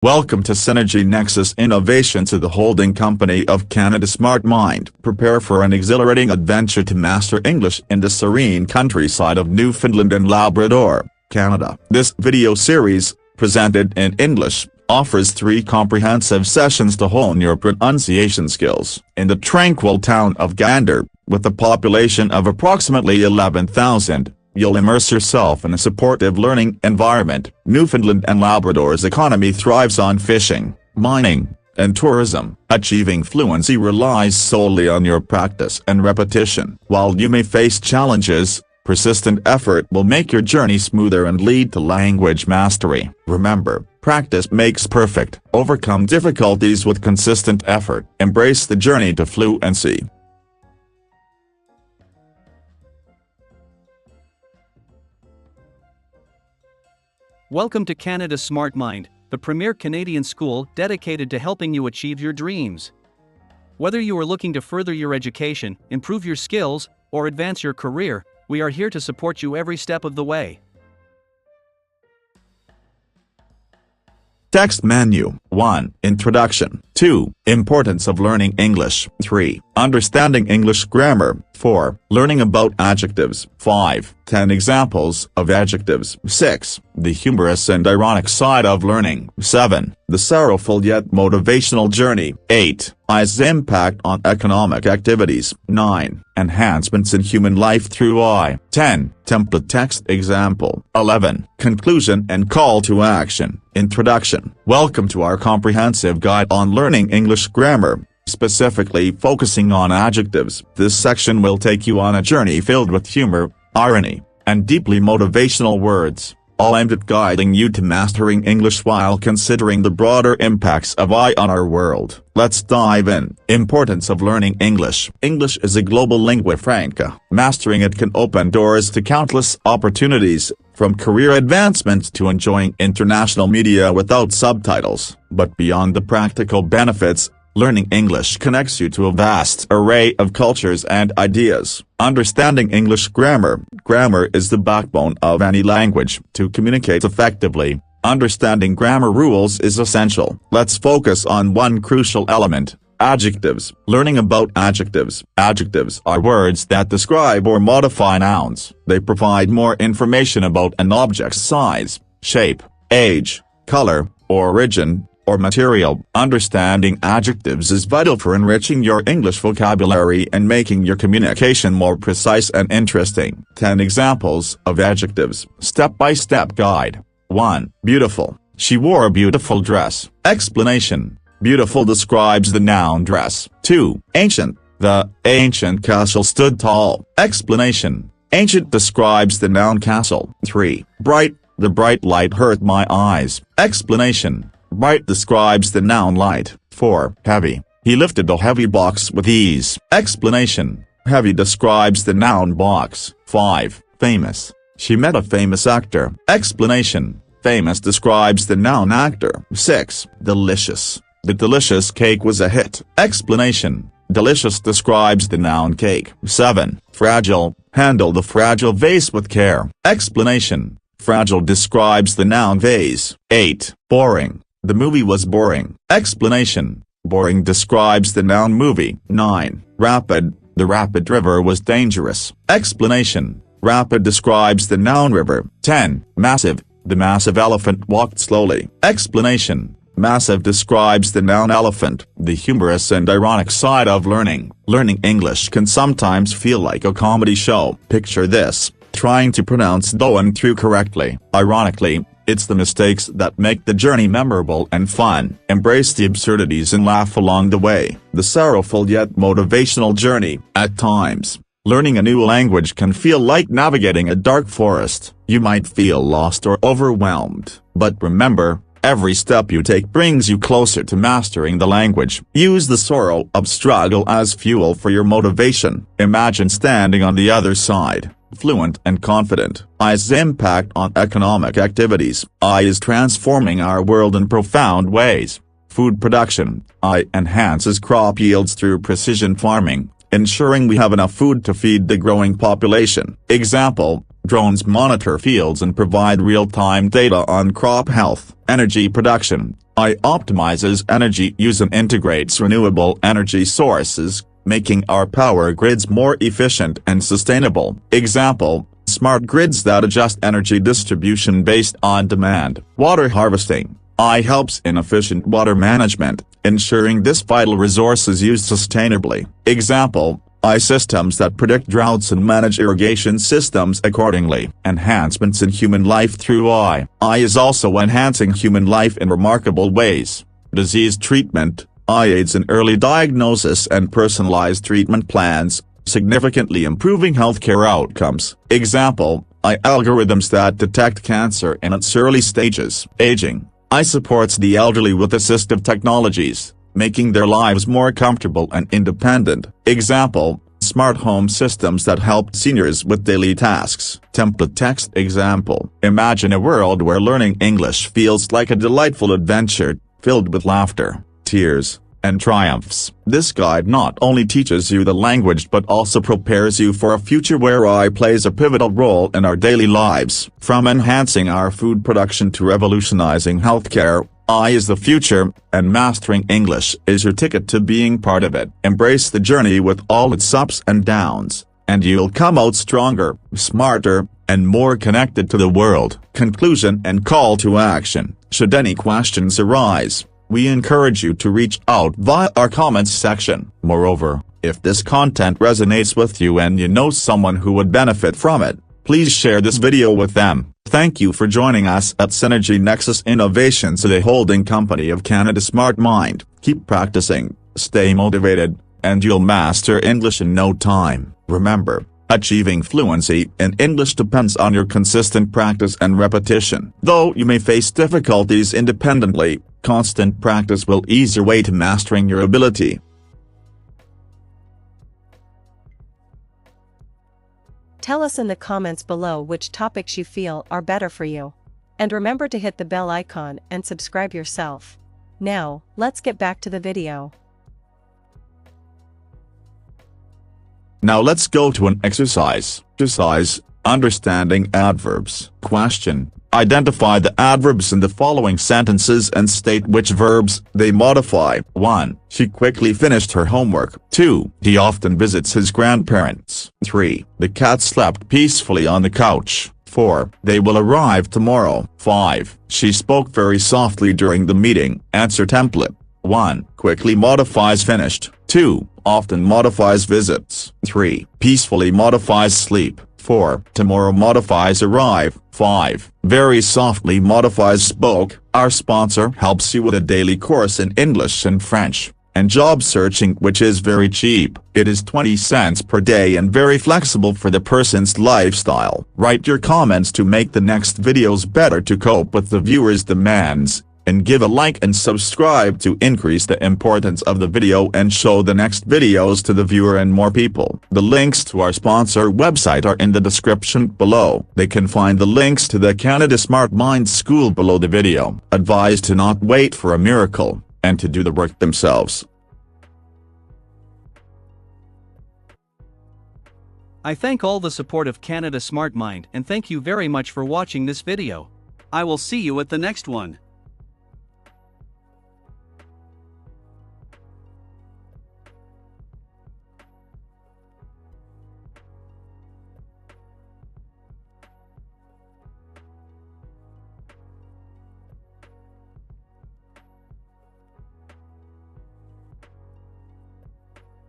Welcome to Synergy Nexus Innovations, the holding company of Canada Smart Mind. Prepare for an exhilarating adventure to master English in the serene countryside of Newfoundland and Labrador, Canada. This video series, presented in English, offers 3 comprehensive sessions to hone your pronunciation skills. In the tranquil town of Gander, with a population of approximately 11,000, you'll immerse yourself in a supportive learning environment. Newfoundland and Labrador's economy thrives on fishing, mining, and tourism. Achieving fluency relies solely on your practice and repetition. While you may face challenges, persistent effort will make your journey smoother and lead to language mastery. Remember, practice makes perfect. Overcome difficulties with consistent effort. Embrace the journey to fluency. Welcome to Canada Smart Mind, the premier Canadian school dedicated to helping you achieve your dreams. Whether you are looking to further your education, improve your skills, or advance your career, we are here to support you every step of the way. Text menu. 1. Introduction. 2. Importance of learning English. 3. Understanding English grammar. 4. Learning about adjectives. 5. 10 examples of adjectives. 6. The humorous and ironic side of learning. 7. The sorrowful yet motivational journey. 8. I's impact on economic activities. 9. Enhancements in human life through I. 10. Template text example. 11. Conclusion and call to action. Introduction. Welcome to our comprehensive guide on learning English grammar, specifically focusing on adjectives. This section will take you on a journey filled with humor, irony, and deeply motivational words, all aimed at guiding you to mastering English while considering the broader impacts of I on our world. Let's dive in. Importance of learning English. English is a global lingua franca. Mastering it can open doors to countless opportunities, from career advancement to enjoying international media without subtitles. But beyond the practical benefits, learning English connects you to a vast array of cultures and ideas. Understanding English grammar. Grammar is the backbone of any language. To communicate effectively, understanding grammar rules is essential. Let's focus on one crucial element: adjectives. Learning about adjectives. Adjectives are words that describe or modify nouns. They provide more information about an object's size, shape, age, color, origin, or material. Understanding adjectives is vital for enriching your English vocabulary and making your communication more precise and interesting. 10 examples of adjectives. Step-by-step guide. 1. Beautiful. She wore a beautiful dress. Explanation. Beautiful describes the noun dress. 2. Ancient. The ancient castle stood tall. Explanation. Ancient describes the noun castle. 3. Bright. The bright light hurt my eyes. Explanation. Bright describes the noun light. 4. Heavy. He lifted a heavy box with ease. Explanation. Heavy describes the noun box. 5. Famous. She met a famous actor. Explanation. Famous describes the noun actor. 6. Delicious. The delicious cake was a hit. Explanation. Delicious describes the noun cake. 7. Fragile. Handle the fragile vase with care. Explanation. Fragile describes the noun vase. 8. Boring. The movie was boring. Explanation. Boring describes the noun movie. 9. Rapid. The rapid river was dangerous. Explanation. Rapid describes the noun river. 10. Massive. The massive elephant walked slowly. Explanation. Massive describes the noun elephant. The humorous and ironic side of learning. Learning English can sometimes feel like a comedy show. Picture this: trying to pronounce though and through correctly. Ironically, it's the mistakes that make the journey memorable and fun. Embrace the absurdities and laugh along the way. The sorrowful yet motivational journey. At times, learning a new language can feel like navigating a dark forest. You might feel lost or overwhelmed. But remember, every step you take brings you closer to mastering the language. Use the sorrow of struggle as fuel for your motivation. Imagine standing on the other side, fluent and confident. I's impact on economic activities. I is transforming our world in profound ways. Food production. I enhances crop yields through precision farming, ensuring we have enough food to feed the growing population. Example: Drones monitor fields and provide real-time data on crop health. Energy production. AI optimizes energy use and integrates renewable energy sources, making our power grids more efficient and sustainable. Example: smart grids that adjust energy distribution based on demand. Water harvesting. AI helps in efficient water management, ensuring this vital resource is used sustainably. Example: AI systems that predict droughts and manage irrigation systems accordingly. Enhancements in human life through AI. AI is also enhancing human life in remarkable ways. Disease treatment. AI aids in early diagnosis and personalized treatment plans, significantly improving healthcare outcomes. Example: AI algorithms that detect cancer in its early stages. Aging. AI supports the elderly with assistive technologies, making their lives more comfortable and independent. Example: smart home systems that help seniors with daily tasks. Template text example: imagine a world where learning English feels like a delightful adventure, filled with laughter, tears, and triumphs. This guide not only teaches you the language but also prepares you for a future where AI plays a pivotal role in our daily lives. From enhancing our food production to revolutionizing healthcare, AI is the future, and mastering English is your ticket to being part of it. Embrace the journey with all its ups and downs, and you'll come out stronger, smarter, and more connected to the world. Conclusion and call to action. Should any questions arise, we encourage you to reach out via our comments section. Moreover, if this content resonates with you and you know someone who would benefit from it, please share this video with them. Thank you for joining us at Synergy Nexus Innovations, the holding company of Canada Smart Mind. Keep practicing, stay motivated, and you'll master English in no time. Remember, achieving fluency in English depends on your consistent practice and repetition. Though you may face difficulties independently, constant practice will ease your way to mastering your ability. Tell us in the comments below which topics you feel are better for you. And remember to hit the bell icon and subscribe yourself. Now, let's get back to the video. Now let's go to an exercise. Exercise: understanding adverbs. Question: identify the adverbs in the following sentences and state which verbs they modify. 1. She quickly finished her homework. 2. He often visits his grandparents. 3. The cat slept peacefully on the couch. 4. They will arrive tomorrow. 5. She spoke very softly during the meeting. Answer template. 1. Quickly modifies finished. 2. Often modifies visits. 3. Peacefully modifies sleep. 4. Tomorrow modifies arrive. 5. Very softly modifies spoke. Our sponsor helps you with a daily course in English and French, and job searching, which is very cheap. It is 20 cents per day and very flexible for the person's lifestyle. Write your comments to make the next videos better to cope with the viewers' demands, and give a like and subscribe to increase the importance of the video and show the next videos to the viewer and more people. The links to our sponsor website are in the description below. They can find the links to the Canada Smart Mind School below the video. Advised to not wait for a miracle, and to do the work themselves. I thank all the support of Canada Smart Mind and thank you very much for watching this video. I will see you at the next one.